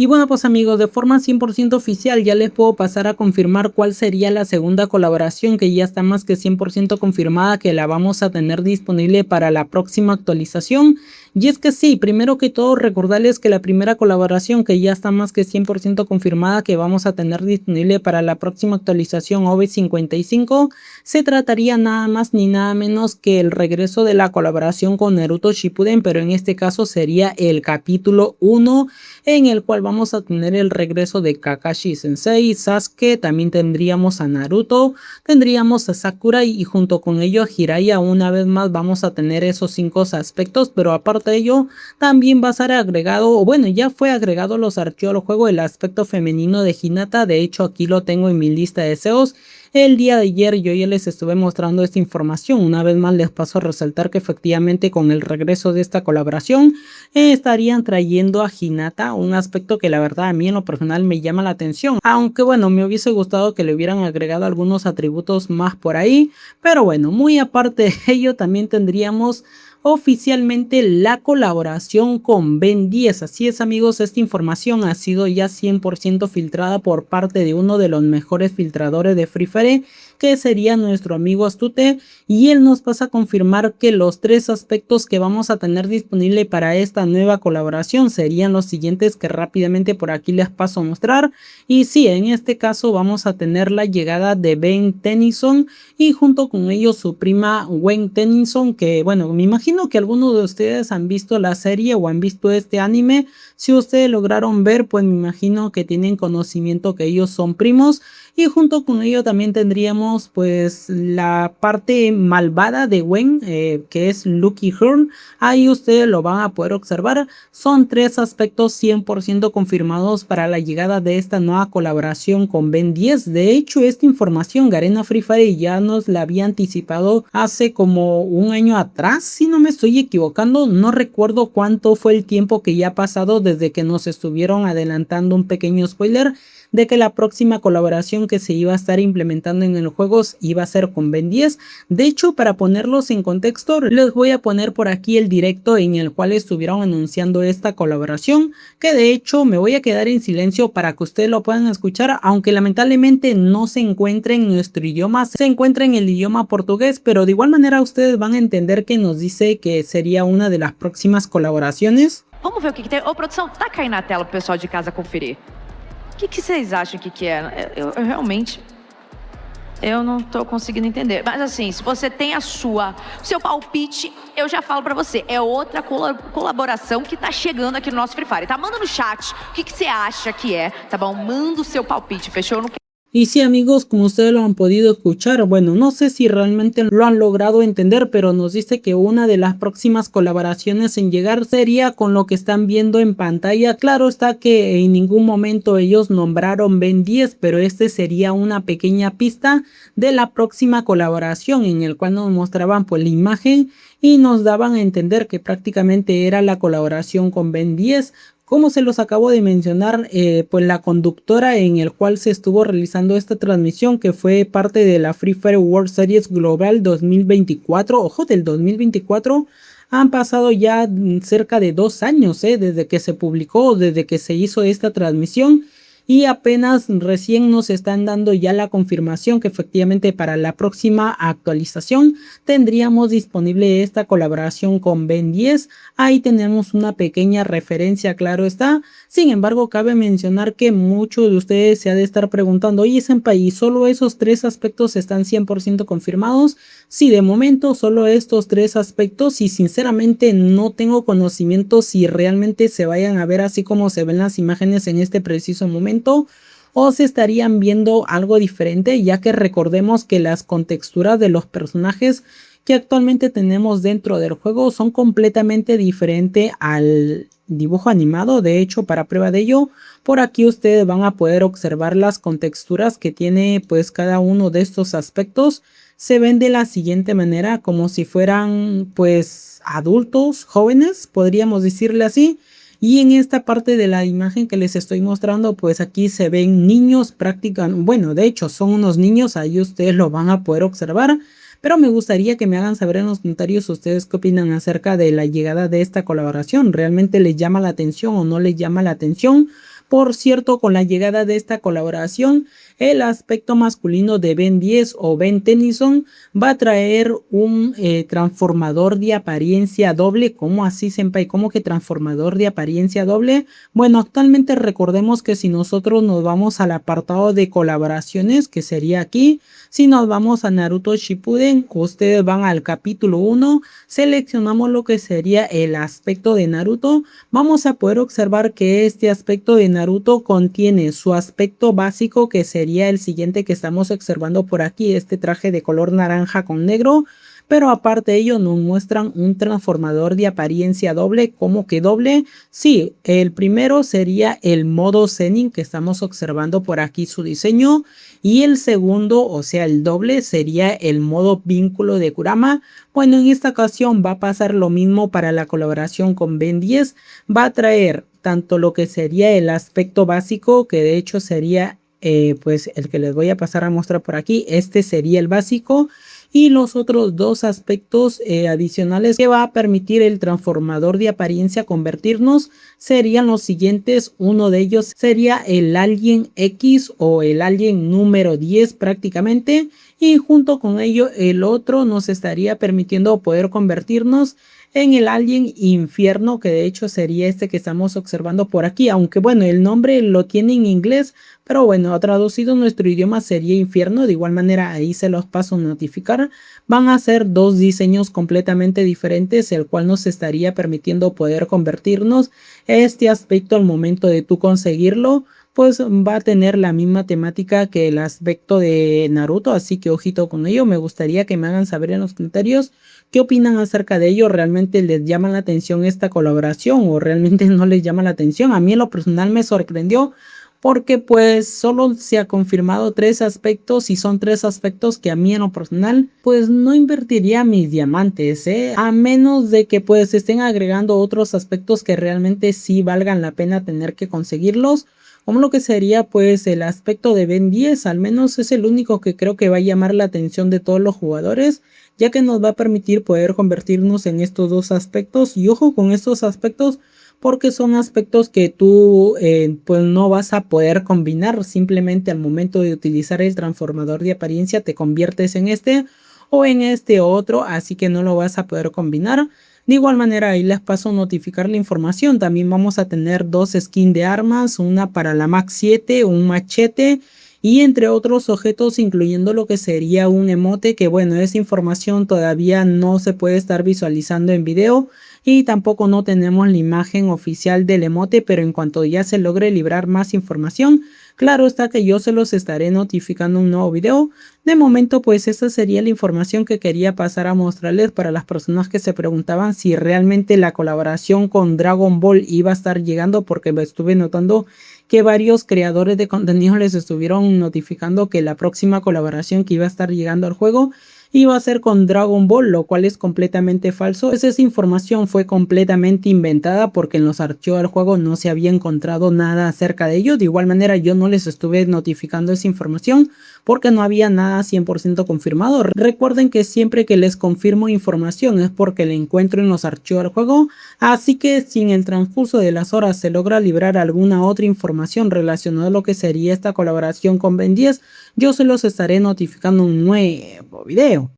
Y bueno, pues amigos, de forma 100% oficial ya les puedo pasar a confirmar cuál sería la segunda colaboración, que ya está más que 100% confirmada que la vamos a tener disponible para la próxima actualización. Y es que sí, primero que todo recordarles que la primera colaboración, que ya está más que 100% confirmada que vamos a tener disponible para la próxima actualización OV55, se trataría nada más ni nada menos que el regreso de la colaboración con Naruto Shippuden, pero en este caso sería el capítulo 1, en el cual vamos a tener el regreso de Kakashi Sensei, Sasuke, también tendríamos a Naruto, tendríamos a Sakura y junto con ello a Jiraiya. Una vez más vamos a tener esos 5 aspectos, pero aparte de ello también va a ser agregado, o bueno, ya fue agregado los archivos al juego, el aspecto femenino de Hinata. De hecho aquí lo tengo en mi lista de deseos. El día de ayer yo ya les estuve mostrando esta información. Una vez más les paso a resaltar que efectivamente con el regreso de esta colaboración estarían trayendo a Hinata, un aspecto que la verdad a mí en lo personal me llama la atención, aunque bueno, me hubiese gustado que le hubieran agregado algunos atributos más por ahí, pero bueno, muy aparte de ello también tendríamos oficialmente la colaboración con Ben 10. Así es amigos, esta información ha sido ya 100% filtrada por parte de uno de los mejores filtradores de Free Fire, que sería nuestro amigo Astute, y él nos pasa a confirmar que los 3 aspectos que vamos a tener disponible para esta nueva colaboración serían los siguientes, que rápidamente por aquí les paso a mostrar. Y sí, en este caso vamos a tener la llegada de Ben Tennyson y junto con ellos su prima Gwen Tennyson, que bueno, me imagino que algunos de ustedes han visto la serie o han visto este anime. Si ustedes lograron ver, pues me imagino que tienen conocimiento que ellos son primos. Y junto con ello también tendríamos pues la parte malvada de Gwen, que es Lucky Hearn. Ahí ustedes lo van a poder observar. Son 3 aspectos 100% confirmados para la llegada de esta nueva colaboración con Ben 10. De hecho, esta información Garena Free Fire ya nos la había anticipado hace como un año atrás, si no me estoy equivocando. No recuerdo cuánto fue el tiempo que ya ha pasado desde que nos estuvieron adelantando un pequeño spoiler de que la próxima colaboración que se iba a estar implementando en el juego iba a ser con Ben 10. De hecho, para ponerlos en contexto, les voy a poner por aquí el directo en el cual estuvieron anunciando esta colaboración, que de hecho me voy a quedar en silencio para que ustedes lo puedan escuchar, aunque lamentablemente no se encuentra en nuestro idioma, se encuentra en el idioma portugués, pero de igual manera ustedes van a entender que nos dice que sería una de las próximas colaboraciones. Vamos ver o que tem. Ô, produção, taca aí na tela pro pessoal de casa conferir. O que vocês acham que é? Eu realmente... Eu não tô conseguindo entender. Mas assim, se você tem seu palpite, eu já falo pra você. É outra colaboração que tá chegando aqui no nosso Free Fire, tá? Manda no chat o que você acha que é, tá bom? Manda o seu palpite, fechou? Eu não... Y sí amigos, como ustedes lo han podido escuchar, bueno, no sé si realmente lo han logrado entender, pero nos dice que una de las próximas colaboraciones en llegar sería con lo que están viendo en pantalla. Claro está que en ningún momento ellos nombraron Ben 10, pero este sería una pequeña pista de la próxima colaboración en el cual nos mostraban pues la imagen y nos daban a entender que prácticamente era la colaboración con Ben 10. Como se los acabo de mencionar, pues la conductora en el cual se estuvo realizando esta transmisión, que fue parte de la Free Fire World Series Global 2024, ojo, del 2024, han pasado ya cerca de 2 años, desde que se publicó, desde que se hizo esta transmisión. Y apenas recién nos están dando ya la confirmación que efectivamente para la próxima actualización tendríamos disponible esta colaboración con Ben 10. Ahí tenemos una pequeña referencia, claro está. Sin embargo, cabe mencionar que muchos de ustedes se ha de estar preguntando, oye senpai, ¿y solo esos 3 aspectos están 100% confirmados? Sí, de momento solo estos 3 aspectos, y sinceramente no tengo conocimiento si realmente se vayan a ver así como se ven las imágenes en este preciso momento, o se estarían viendo algo diferente, ya que recordemos que las contexturas de los personajes que actualmente tenemos dentro del juego son completamente diferentes al dibujo animado. De hecho, para prueba de ello, por aquí ustedes van a poder observar las contexturas que tiene pues cada uno de estos aspectos. Se ven de la siguiente manera, como si fueran pues adultos, jóvenes, podríamos decirle así. Y en esta parte de la imagen que les estoy mostrando, pues aquí se ven niños prácticamente, bueno, de hecho son unos niños, ahí ustedes lo van a poder observar. Pero me gustaría que me hagan saber en los comentarios ustedes qué opinan acerca de la llegada de esta colaboración. ¿Realmente les llama la atención o no les llama la atención? Por cierto, con la llegada de esta colaboración, el aspecto masculino de Ben 10 o Ben Tennyson va a traer un transformador de apariencia doble. ¿Cómo así, senpai? ¿Cómo que transformador de apariencia doble? Bueno, actualmente recordemos que si nosotros nos vamos al apartado de colaboraciones, que sería aquí, si nos vamos a Naruto Shippuden, ustedes van al capítulo 1, seleccionamos lo que sería el aspecto de Naruto, vamos a poder observar que este aspecto de Naruto contiene su aspecto básico, que sería el siguiente que estamos observando por aquí, este traje de color naranja con negro, pero aparte de ello nos muestran un transformador de apariencia doble. ¿Cómo que doble? Sí, el primero sería el modo Zenin que estamos observando por aquí su diseño, y el segundo, o sea el doble, sería el modo vínculo de Kurama. Bueno, en esta ocasión va a pasar lo mismo para la colaboración con Ben 10, va a traer tanto lo que sería el aspecto básico, que de hecho sería pues el que les voy a pasar a mostrar por aquí, este sería el básico, y los otros dos aspectos adicionales que va a permitir el transformador de apariencia convertirnos serían los siguientes. Uno de ellos sería el Alien X o el Alien número 10 prácticamente, y junto con ello el otro nos estaría permitiendo poder convertirnos en el Alien Infierno, que de hecho sería este que estamos observando por aquí, aunque bueno, el nombre lo tiene en inglés, pero bueno, traducido a nuestro idioma sería Infierno. De igual manera ahí se los paso a notificar. Van a ser dos diseños completamente diferentes, el cual nos estaría permitiendo poder convertirnos. Este aspecto al momento de tú conseguirlo, pues va a tener la misma temática que el aspecto de Naruto, así que ojito con ello. Me gustaría que me hagan saber en los comentarios qué opinan acerca de ello. ¿Realmente les llama la atención esta colaboración o realmente no les llama la atención? A mí en lo personal me sorprendió, porque pues solo se ha confirmado tres aspectos, y son tres aspectos que a mí en lo personal pues no invertiría mis diamantes, a menos de que pues estén agregando otros aspectos que realmente sí valgan la pena tener que conseguirlos, como lo que sería pues el aspecto de Ben 10. Al menos es el único que creo que va a llamar la atención de todos los jugadores, ya que nos va a permitir poder convertirnos en estos dos aspectos. Y ojo con estos aspectos, porque son aspectos que tú pues no vas a poder combinar. Simplemente al momento de utilizar el transformador de apariencia te conviertes en este o en este otro, así que no lo vas a poder combinar. De igual manera ahí les paso a notificar la información. También vamos a tener dos skins de armas, una para la Max 7, un machete y entre otros objetos, incluyendo lo que sería un emote, que bueno, esa información todavía no se puede estar visualizando en video, y tampoco no tenemos la imagen oficial del emote, pero en cuanto ya se logre librar más información, claro está que yo se los estaré notificando en un nuevo video. De momento pues esta sería la información que quería pasar a mostrarles para las personas que se preguntaban si realmente la colaboración con Dragon Ball iba a estar llegando, porque me estuve notando que varios creadores de contenido les estuvieron notificando que la próxima colaboración que iba a estar llegando al juego iba a ser con Dragon Ball, lo cual es completamente falso. Pues esa información fue completamente inventada, porque en los archivos del juego no se había encontrado nada acerca de ello. De igual manera yo no les estuve notificando esa información porque no había nada 100% confirmado. Recuerden que siempre que les confirmo información es porque la encuentro en los archivos del juego, así que si en el transcurso de las horas se logra librar alguna otra información relacionada a lo que sería esta colaboración con Ben 10, yo se los estaré notificando en un nuevo video.